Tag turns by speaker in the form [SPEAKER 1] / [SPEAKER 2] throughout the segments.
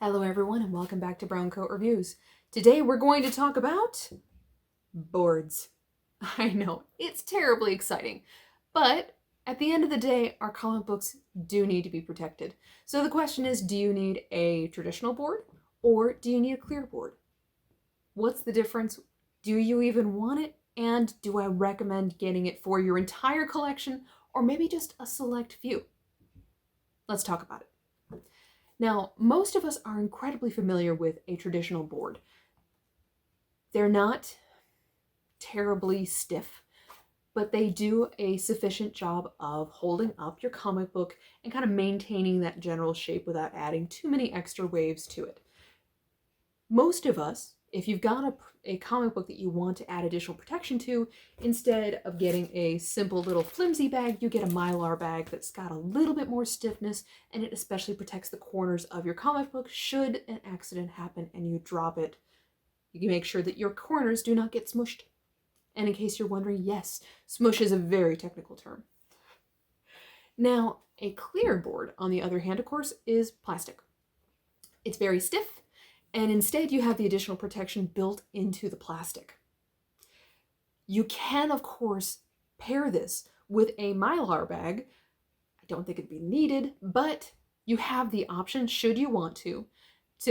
[SPEAKER 1] Hello everyone and welcome back to Brown Coat Reviews. Today we're going to talk about boards. I know, it's terribly exciting, but at the end of the day, our comic books do need to be protected. So the question is, do you need a traditional board or do you need a clear board? What's the difference? Do you even want it? And do I recommend getting it for your entire collection or maybe just a select few? Let's talk about it. Now, most of us are incredibly familiar with a traditional board. They're not terribly stiff, but they do a sufficient job of holding up your comic book and kind of maintaining that general shape without adding too many extra waves to it. Most of us, if you've got a comic book that you want to add additional protection to, instead of getting a simple little flimsy bag, you get a Mylar bag that's got a little bit more stiffness, and it especially protects the corners of your comic book should an accident happen and you drop it. You can make sure that your corners do not get smushed. And in case you're wondering, yes, smush is a very technical term. Now, a clear board, on the other hand, of course, is plastic. It's very stiff, and instead you have the additional protection built into the plastic. You can, of course, pair this with a Mylar bag. I don't think it'd be needed, but you have the option, should you want to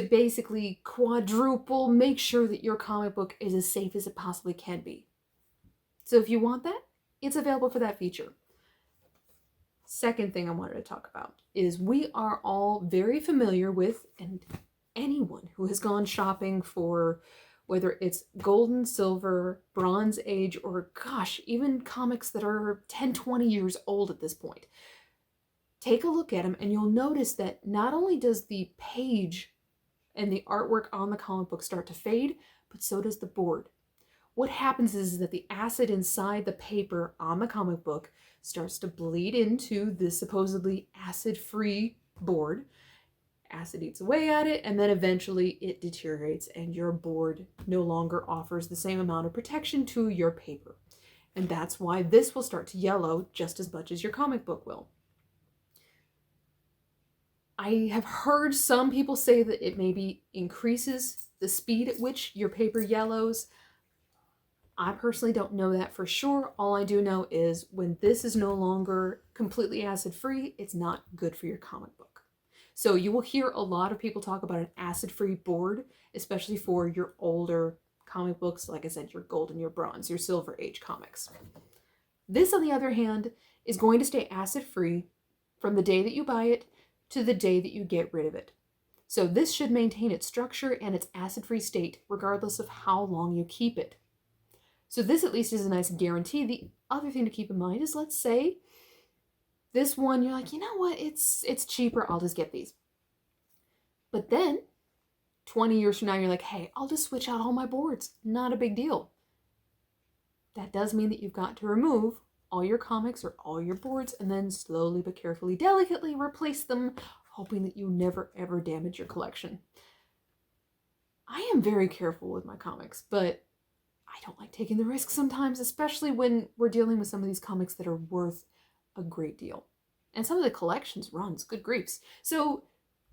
[SPEAKER 1] basically quadruple make sure that your comic book is as safe as it possibly can be. So if you want that, it's available for that feature. Second thing I wanted to talk about is we are all very familiar with, and anyone who has gone shopping for whether it's golden, silver, bronze age, or gosh, even comics that are 10, 20 years old at this point. Take a look at them and you'll notice that not only does the page and the artwork on the comic book start to fade, but so does the board. What happens is that the acid inside the paper on the comic book starts to bleed into the supposedly acid-free board. Acid eats away at it, and then eventually it deteriorates and your board no longer offers the same amount of protection to your paper. And that's why this will start to yellow just as much as your comic book will. I have heard some people say that it maybe increases the speed at which your paper yellows. I personally don't know that for sure. All I do know is when this is no longer completely acid-free, it's not good for your comic book. So you will hear a lot of people talk about an acid-free board, especially for your older comic books, like I said, your gold and your bronze, your silver age comics. This, on the other hand, is going to stay acid-free from the day that you buy it to the day that you get rid of it. So this should maintain its structure and its acid-free state regardless of how long you keep it. So this at least is a nice guarantee. The other thing to keep in mind is, let's say this one, you're like, you know what, it's cheaper, I'll just get these. But then, 20 years from now, you're like, hey, I'll just switch out all my boards. Not a big deal. That does mean that you've got to remove all your comics or all your boards and then slowly but carefully, delicately replace them, hoping that you never ever damage your collection. I am very careful with my comics, but I don't like taking the risk sometimes, especially when we're dealing with some of these comics that are worth a great deal. And some of the collections runs, good griefs. So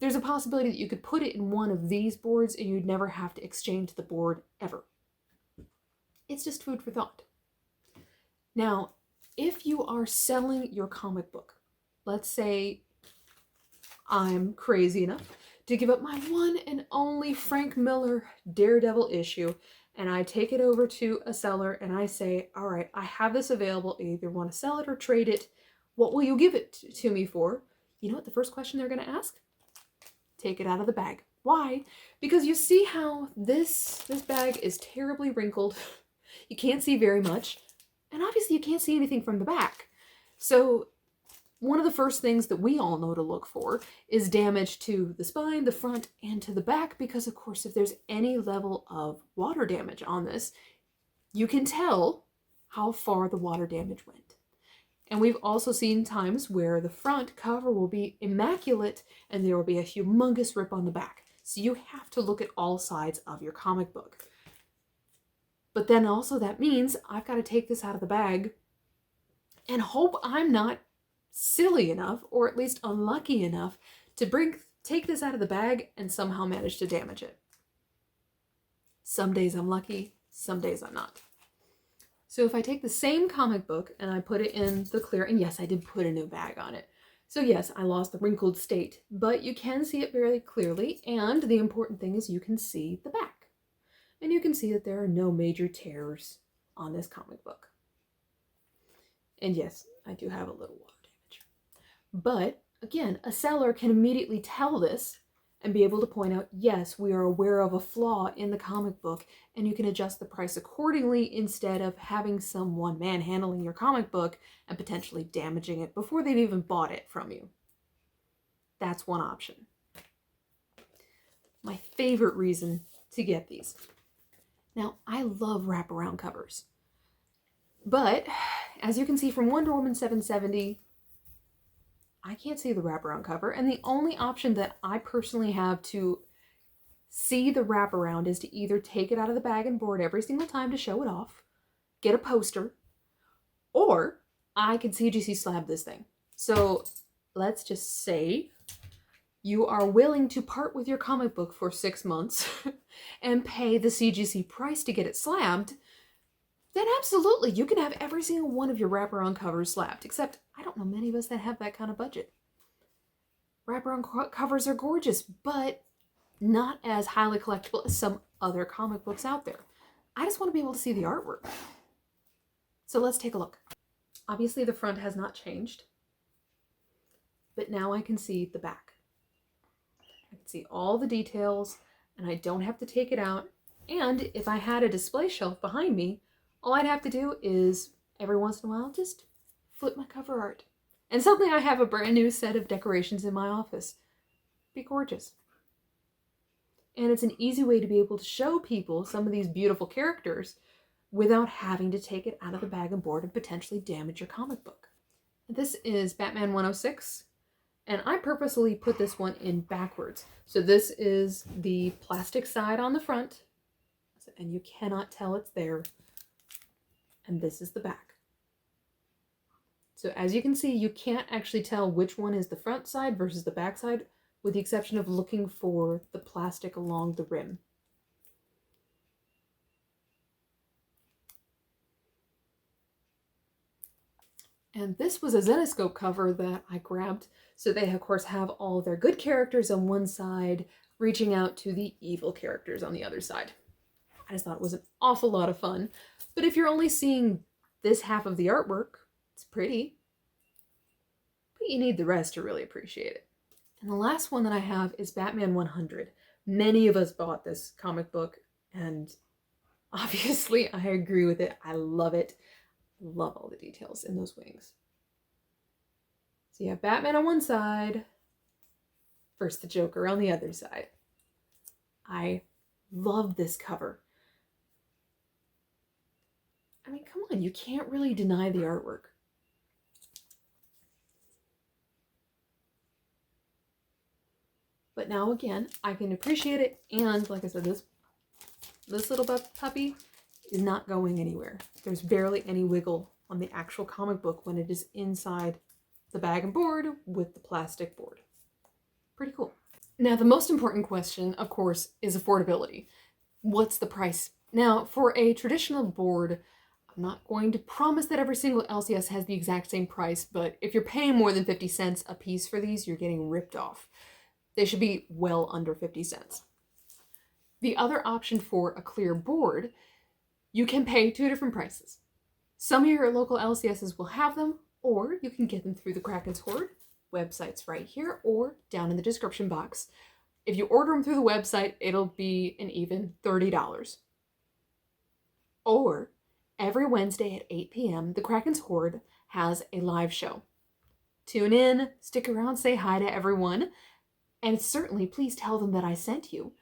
[SPEAKER 1] there's a possibility that you could put it in one of these boards and you'd never have to exchange the board ever. It's just food for thought. Now, if you are selling your comic book, let's say I'm crazy enough to give up my one and only Frank Miller Daredevil issue, and I take it over to a seller and I say, all right, I have this available. I either want to sell it or trade it. What will you give it to me for? You know what the first question they're going to ask? Take it out of the bag. Why? Because you see how this bag is terribly wrinkled. You can't see very much. And obviously you can't see anything from the back. So one of the first things that we all know to look for is damage to the spine, the front, and to the back, because of course if there's any level of water damage on this, you can tell how far the water damage went. And we've also seen times where the front cover will be immaculate and there will be a humongous rip on the back. So you have to look at all sides of your comic book. But then also that means I've got to take this out of the bag and hope I'm not silly enough, or at least unlucky enough, to take this out of the bag and somehow manage to damage it. Some days I'm lucky, some days I'm not. So if I take the same comic book and I put it in the clear, and yes, I did put a new bag on it. So yes, I lost the wrinkled state, but you can see it very clearly, and the important thing is you can see the back. And you can see that there are no major tears on this comic book. And yes, I do have a little water damage. But again, a seller can immediately tell this and be able to point out, yes, we are aware of a flaw in the comic book, and you can adjust the price accordingly instead of having someone manhandling your comic book and potentially damaging it before they've even bought it from you. That's one option. My favorite reason to get these. Now, I love wraparound covers, but as you can see from Wonder Woman 770, I can't see the wraparound cover, and the only option that I personally have to see the wraparound is to either take it out of the bag and board every single time to show it off, get a poster, or I could CGC slab this thing. So let's just say you are willing to part with your comic book for 6 months and pay the CGC price to get it slabbed, then absolutely, you can have every single one of your wraparound covers slabbed, except I don't know many of us that have that kind of budget. Wraparound covers are gorgeous, but not as highly collectible as some other comic books out there. I just want to be able to see the artwork. So let's take a look. Obviously, the front has not changed, but now I can see the back. I can see all the details, and I don't have to take it out. And if I had a display shelf behind me, all I'd have to do is, every once in a while, just flip my cover art. And suddenly I have a brand new set of decorations in my office. Be gorgeous. And it's an easy way to be able to show people some of these beautiful characters without having to take it out of the bag and board and potentially damage your comic book. This is Batman 106, and I purposely put this one in backwards. So this is the plastic side on the front, and you cannot tell it's there. And this is the back. So as you can see, you can't actually tell which one is the front side versus the back side, with the exception of looking for the plastic along the rim. And this was a Zenescope cover that I grabbed. So they, of course, have all their good characters on one side, reaching out to the evil characters on the other side. I just thought it was an awful lot of fun. But if you're only seeing this half of the artwork, it's pretty. But you need the rest to really appreciate it. And the last one that I have is Batman 100. Many of us bought this comic book, and obviously I agree with it. I love it. Love all the details in those wings. So you have Batman on one side versus the Joker on the other side. I love this cover. I mean, come on, you can't really deny the artwork. But now again, I can appreciate it, and like I said, this little puppy is not going anywhere. There's barely any wiggle on the actual comic book when it is inside the bag and board with the plastic board. Pretty cool. Now, the most important question, of course, is affordability. What's the price? Now, for a traditional board, I'm not going to promise that every single LCS has the exact same price, but if you're paying more than 50 cents a piece for these, you're getting ripped off. They should be well under 50 cents. The other option for a clear board, you can pay 2 different prices. Some of your local LCSs will have them, or you can get them through the Kraken's Horde. Website's right here or down in the description box. If you order them through the website, it'll be an even $30. Or every Wednesday at 8 p.m., the Kraken's Horde has a live show. Tune in, stick around, say hi to everyone, and certainly please tell them that I sent you.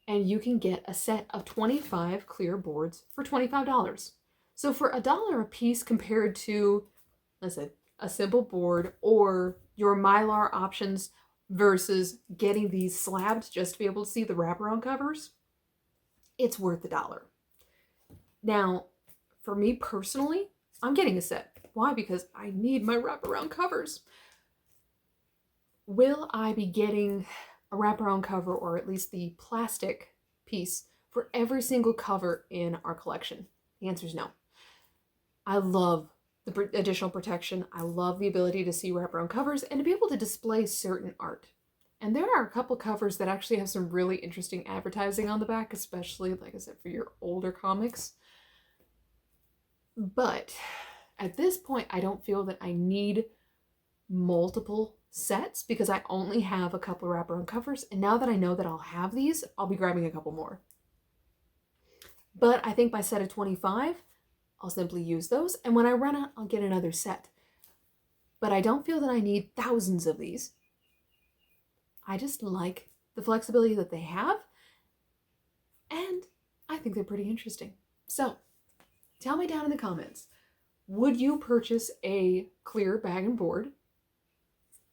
[SPEAKER 1] And you can get a set of 25 clear boards for $25. So for $1 a piece compared to, let's say, a simple board or your Mylar options versus getting these slabbed just to be able to see the wraparound covers, it's worth $1. Now, for me personally, I'm getting a set. Why? Because I need my wraparound covers. Will I be getting a wraparound cover, or at least the plastic piece, for every single cover in our collection? The answer is no. I love the additional protection. I love the ability to see wraparound covers and to be able to display certain art. And there are a couple covers that actually have some really interesting advertising on the back, especially, like I said, for your older comics. But at this point, I don't feel that I need multiple sets because I only have a couple wraparound covers. And now that I know that I'll have these, I'll be grabbing a couple more. But I think by set of 25, I'll simply use those. And when I run out, I'll get another set. But I don't feel that I need thousands of these. I just like the flexibility that they have. And I think they're pretty interesting. So tell me down in the comments, would you purchase a clear bag and board?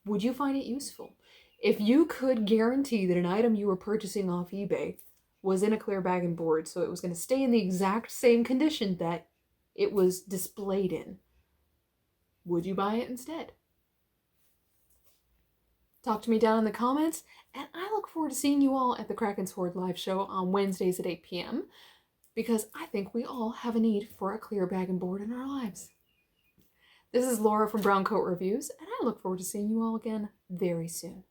[SPEAKER 1] Would you find it useful? If you could guarantee that an item you were purchasing off eBay was in a clear bag and board, so it was going to stay in the exact same condition that it was displayed in, would you buy it instead? Talk to me down in the comments, and I look forward to seeing you all at the Kraken's Horde live show on Wednesdays at 8 p.m. because I think we all have a need for a clear bag and board in our lives. This is Laura from Brown Coat Reviews, and I look forward to seeing you all again very soon.